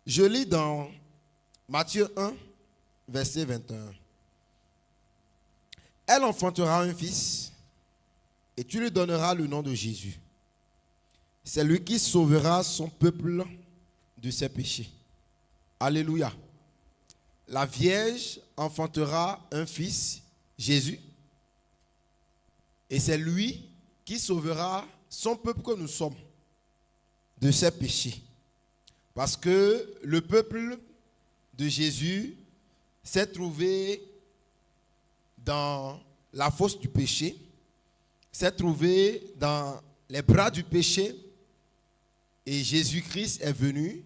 Je lis dans Matthieu 1, verset 21. Elle enfantera un fils et tu lui donneras le nom de Jésus. C'est lui qui sauvera son peuple de ses péchés. Alléluia. La Vierge enfantera un fils, Jésus, et c'est lui qui sauvera son peuple que nous sommes de ses péchés. Parce que le peuple de Jésus s'est trouvé dans la fosse du péché, s'est trouvé dans les bras du péché, et Jésus-Christ est venu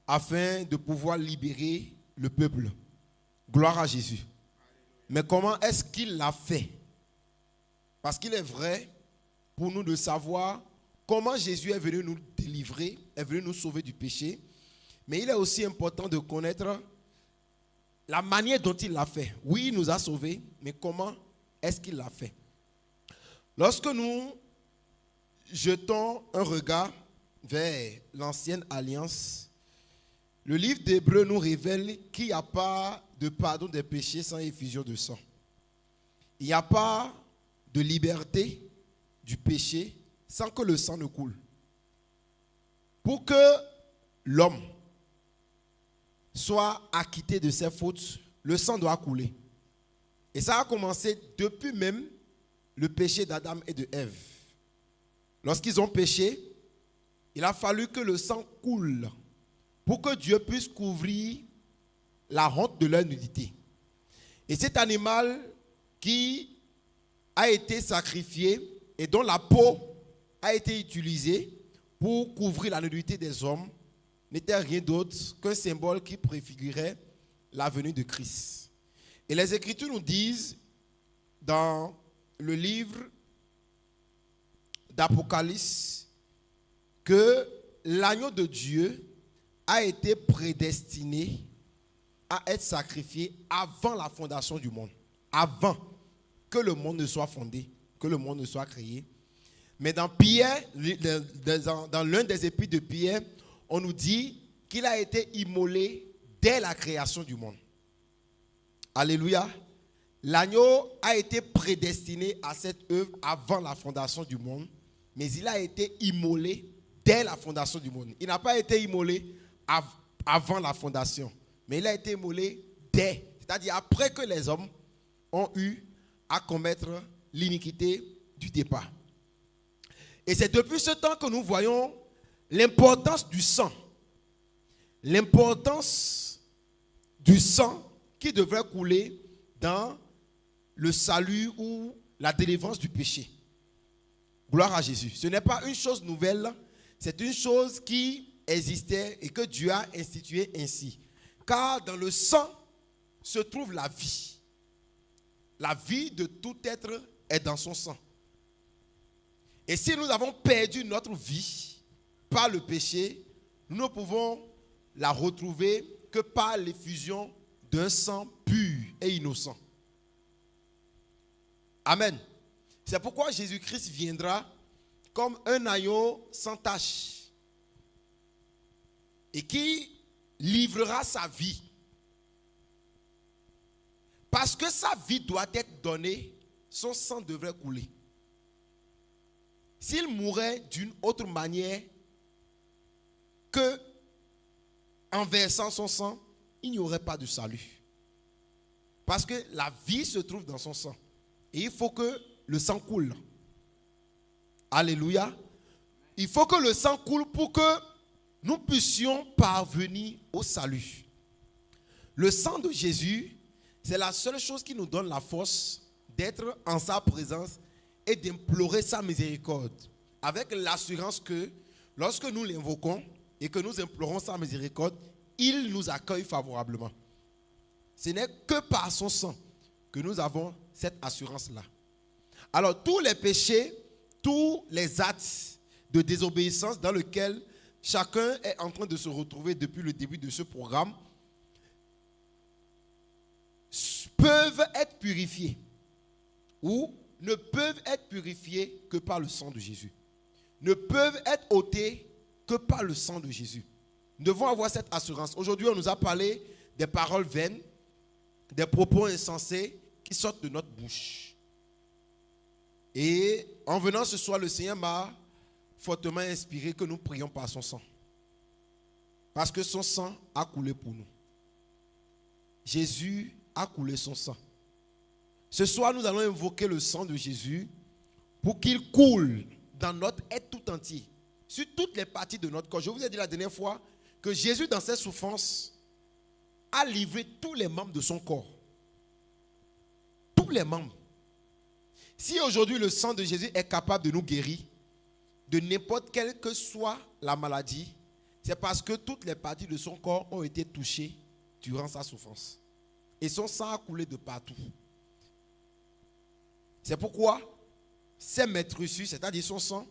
afin de pouvoir libérer le peuple. Gloire à Jésus. Mais comment est-ce qu'il l'a fait? Parce qu'il est vrai pour nous de savoir comment Jésus est venu nous délivrer, est venu nous sauver du péché. Mais il est aussi important de connaître la manière dont il l'a fait. Oui, il nous a sauvés, mais comment est-ce qu'il l'a fait? Lorsque nous jetons un regard vers l'ancienne alliance, le livre d'Hébreux nous révèle qu'il n'y a pas de pardon des péchés sans effusion de sang. Il n'y a pas de liberté du péché sans que le sang ne coule. Pour que l'homme soit acquitté de ses fautes, le sang doit couler. Et ça a commencé depuis même le péché d'Adam et de Ève. Lorsqu'ils ont péché, il a fallu que le sang coule pour que Dieu puisse couvrir la honte de leur nudité. Et cet animal qui a été sacrifié et dont la peau a été utilisée pour couvrir la nudité des hommes n'était rien d'autre qu'un symbole qui préfigurait la venue de Christ. Et les Écritures nous disent dans le livre d'Apocalypse que l'agneau de Dieu a été prédestiné à être sacrifié avant la fondation du monde, avant que le monde ne soit fondé, que le monde ne soit créé. Mais dans Pierre, dans l'un des épîtres de Pierre, on nous dit qu'il a été immolé dès la création du monde. Alléluia. L'agneau a été prédestiné à cette œuvre avant la fondation du monde, mais il a été immolé dès la fondation du monde. Il n'a pas été immolé avant la fondation, mais il a été immolé dès, c'est-à-dire après que les hommes ont eu à commettre l'iniquité du départ. Et c'est depuis ce temps que nous voyons l'importance du sang. L'importance du sang qui devrait couler dans le salut ou la délivrance du péché. Gloire à Jésus. Ce n'est pas une chose nouvelle, c'est une chose qui existait et que Dieu a instituée ainsi. Car dans le sang se trouve la vie. La vie de tout être est dans son sang. Et si nous avons perdu notre vie par le péché, nous ne pouvons la retrouver que par l'effusion d'un sang pur et innocent. Amen. C'est pourquoi Jésus-Christ viendra comme un agneau sans tache et qui livrera sa vie. Parce que sa vie doit être donnée, son sang devrait couler. S'il mourait d'une autre manière que en versant son sang, il n'y aurait pas de salut. Parce que la vie se trouve dans son sang. Et il faut que le sang coule. Alléluia. Il faut que le sang coule pour que nous puissions parvenir au salut. Le sang de Jésus, c'est la seule chose qui nous donne la force d'être en sa présence et d'implorer sa miséricorde. Avec l'assurance que lorsque nous l'invoquons et que nous implorons sa miséricorde, il nous accueille favorablement. Ce n'est que par son sang que nous avons cette assurance-là. Alors tous les péchés, tous les actes de désobéissance dans lesquels chacun est en train de se retrouver depuis le début de ce programme peuvent être purifiés ou ne peuvent être purifiés que par le sang de Jésus. Ne peuvent être ôtés que par le sang de Jésus. Nous devons avoir cette assurance. Aujourd'hui, on nous a parlé des paroles vaines, des propos insensés qui sortent de notre bouche. Et en venant ce soir, le Seigneur m'a fortement inspiré que nous prions par son sang. Parce que son sang a coulé pour nous. Jésus a coulé son sang. Ce soir, nous allons invoquer le sang de Jésus pour qu'il coule dans notre être tout entier, sur toutes les parties de notre corps. Je vous ai dit la dernière fois que Jésus, dans ses souffrances, a livré tous les membres de son corps. Tous les membres. Si aujourd'hui le sang de Jésus est capable de nous guérir de n'importe quelle que soit la maladie, c'est parce que toutes les parties de son corps ont été touchées durant sa souffrance. Et son sang a coulé de partout. C'est pourquoi ces maîtresses, c'est-à-dire son sang,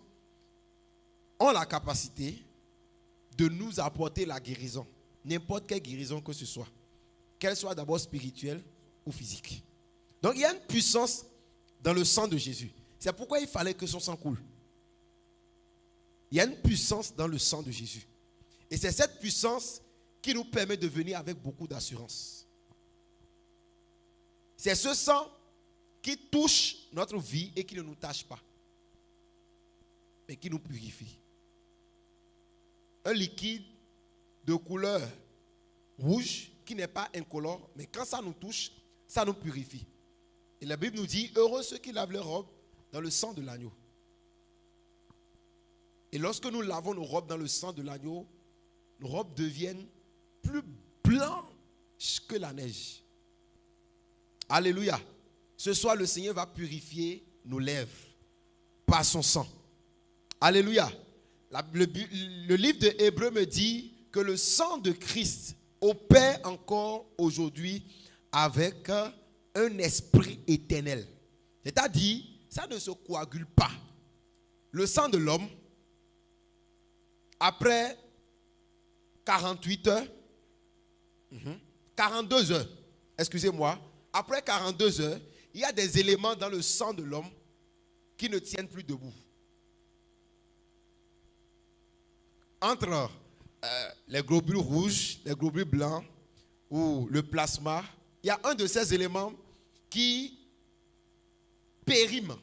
ont la capacité de nous apporter la guérison. N'importe quelle guérison que ce soit. Qu'elle soit d'abord spirituelle ou physique. Donc il y a une puissance dans le sang de Jésus. C'est pourquoi il fallait que son sang coule. Il y a une puissance dans le sang de Jésus. Et c'est cette puissance qui nous permet de venir avec beaucoup d'assurance. C'est ce sang qui touche notre vie et qui ne nous tâche pas, mais qui nous purifie. Un liquide de couleur rouge qui n'est pas incolore, mais quand ça nous touche, ça nous purifie. Et la Bible nous dit, heureux ceux qui lavent leurs robes dans le sang de l'agneau. Et lorsque nous lavons nos robes dans le sang de l'agneau, nos robes deviennent plus blanches que la neige. Alléluia. Ce soir, le Seigneur va purifier nos lèvres par son sang. Alléluia. Le livre de Hébreux me dit que le sang de Christ opère encore aujourd'hui avec un esprit éternel. C'est-à-dire, ça ne se coagule pas. Le sang de l'homme, après 48 heures, 42 heures, excusez-moi, après 42 heures, il y a des éléments dans le sang de l'homme qui ne tiennent plus debout. Entre les globules rouges, les globules blancs ou le plasma, il y a un de ces éléments qui périme,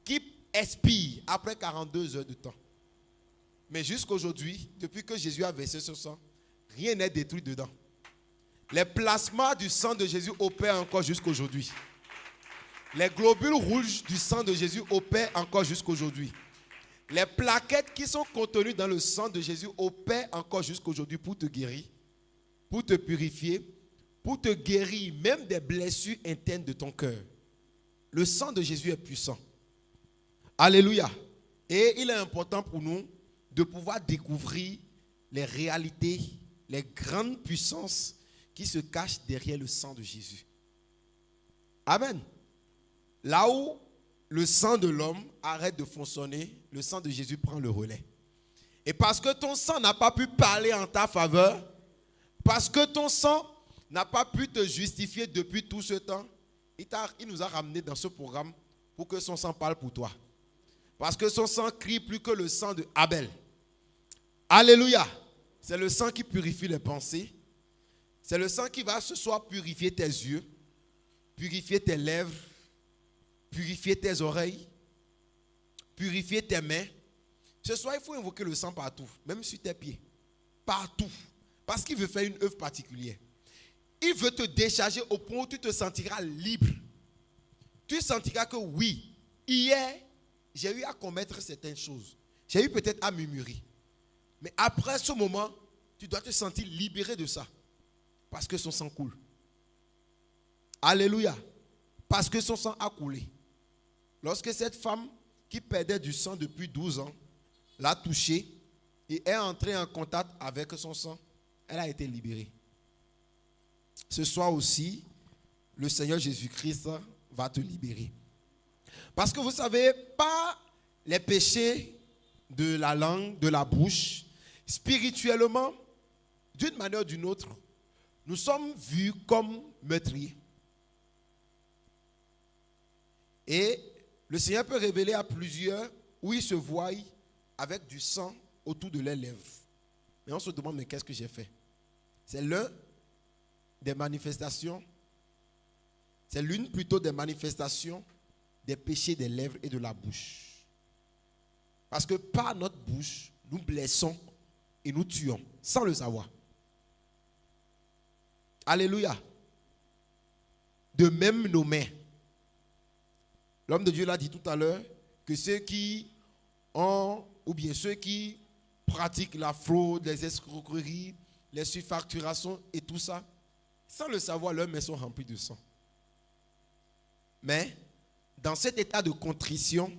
qui expire après 42 heures de temps. Mais jusqu'aujourd'hui, depuis que Jésus a versé ce sang, rien n'est détruit dedans. Les plasmas du sang de Jésus opèrent encore jusqu'aujourd'hui. Les globules rouges du sang de Jésus opèrent encore jusqu'aujourd'hui. Les plaquettes qui sont contenues dans le sang de Jésus opèrent encore jusqu'aujourd'hui pour te guérir, pour te purifier, pour te guérir même des blessures internes de ton cœur. Le sang de Jésus est puissant. Alléluia. Et il est important pour nous de pouvoir découvrir les réalités, les grandes puissances qui se cachent derrière le sang de Jésus. Amen. Là où le sang de l'homme arrête de fonctionner, le sang de Jésus prend le relais. Et parce que ton sang n'a pas pu parler en ta faveur, parce que ton sang n'a pas pu te justifier depuis tout ce temps, il nous a ramenés dans ce programme pour que son sang parle pour toi. Parce que son sang crie plus que le sang de Abel. Alléluia. C'est le sang qui purifie les pensées. C'est le sang qui va ce soir purifier tes yeux, purifier tes lèvres, purifier tes oreilles, purifier tes mains. Ce soir, il faut invoquer le sang partout, même sur tes pieds. Partout. Parce qu'il veut faire une œuvre particulière. Il veut te décharger au point où tu te sentiras libre. Tu sentiras que oui, hier, j'ai eu à commettre certaines choses. J'ai eu peut-être à murmurer. Mais après ce moment, tu dois te sentir libéré de ça. Parce que son sang coule. Alléluia. Parce que son sang a coulé. Lorsque cette femme qui perdait du sang depuis 12 ans l'a touché et est entrée en contact avec son sang, elle a été libérée. Ce soir aussi, le Seigneur Jésus-Christ va te libérer. Parce que vous savez, pas les péchés de la langue, de la bouche, spirituellement, d'une manière ou d'une autre, nous sommes vus comme meurtriers. Et le Seigneur peut révéler à plusieurs où ils se voient avec du sang autour de leurs lèvres. Mais on se demande, mais qu'est-ce que j'ai fait? C'est l'une des manifestations des péchés des lèvres et de la bouche. Parce que par notre bouche, nous blessons et nous tuons, sans le savoir. Alléluia. De même nos mains. L'homme de Dieu l'a dit tout à l'heure, que ceux qui pratiquent la fraude, les escroqueries, les surfacturations et tout ça, sans le savoir, leurs mains sont remplies de sang. Mais dans cet état de contrition,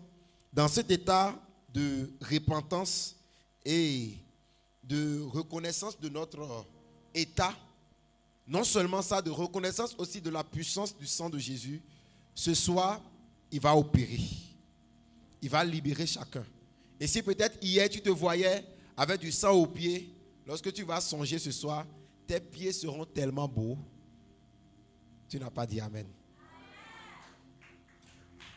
dans cet état de repentance et de reconnaissance de notre état, non seulement ça, de reconnaissance aussi de la puissance du sang de Jésus, ce soir, il va opérer. Il va libérer chacun. Et si peut-être hier tu te voyais avec du sang aux pieds, lorsque tu vas songer ce soir, tes pieds seront tellement beaux. Tu n'as pas dit Amen.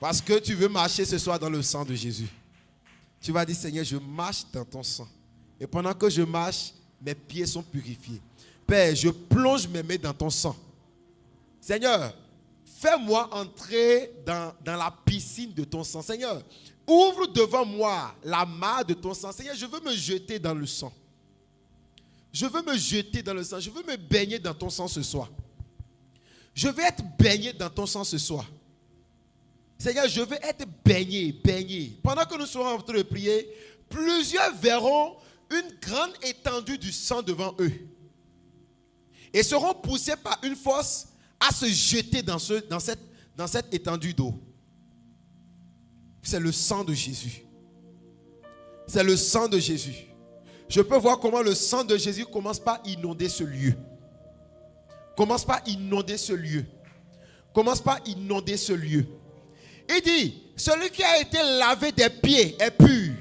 Parce que tu veux marcher ce soir dans le sang de Jésus. Tu vas dire, Seigneur, je marche dans ton sang. Et pendant que je marche, mes pieds sont purifiés. Père, je plonge mes mains dans ton sang. Seigneur, fais-moi entrer dans la piscine de ton sang. Seigneur, ouvre devant moi la mare de ton sang. Seigneur, je veux me jeter dans le sang. Je veux me jeter dans le sang. Je veux me baigner dans ton sang ce soir. Je veux être baigné dans ton sang ce soir. Seigneur, je veux être baigné. Pendant que nous serons en train de prier, plusieurs verront une grande étendue du sang devant eux. Et seront poussés par une force à se jeter dans cette étendue d'eau. C'est le sang de Jésus. C'est le sang de Jésus. Je peux voir comment le sang de Jésus commence par inonder ce lieu. Commence par inonder ce lieu. Commence par inonder ce lieu. Il dit, celui qui a été lavé des pieds est pur.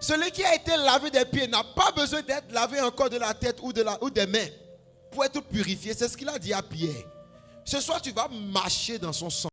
Celui qui a été lavé des pieds n'a pas besoin d'être lavé encore de la tête ou des mains pour être purifié. C'est ce qu'il a dit à Pierre. Ce soir, tu vas marcher dans son sang.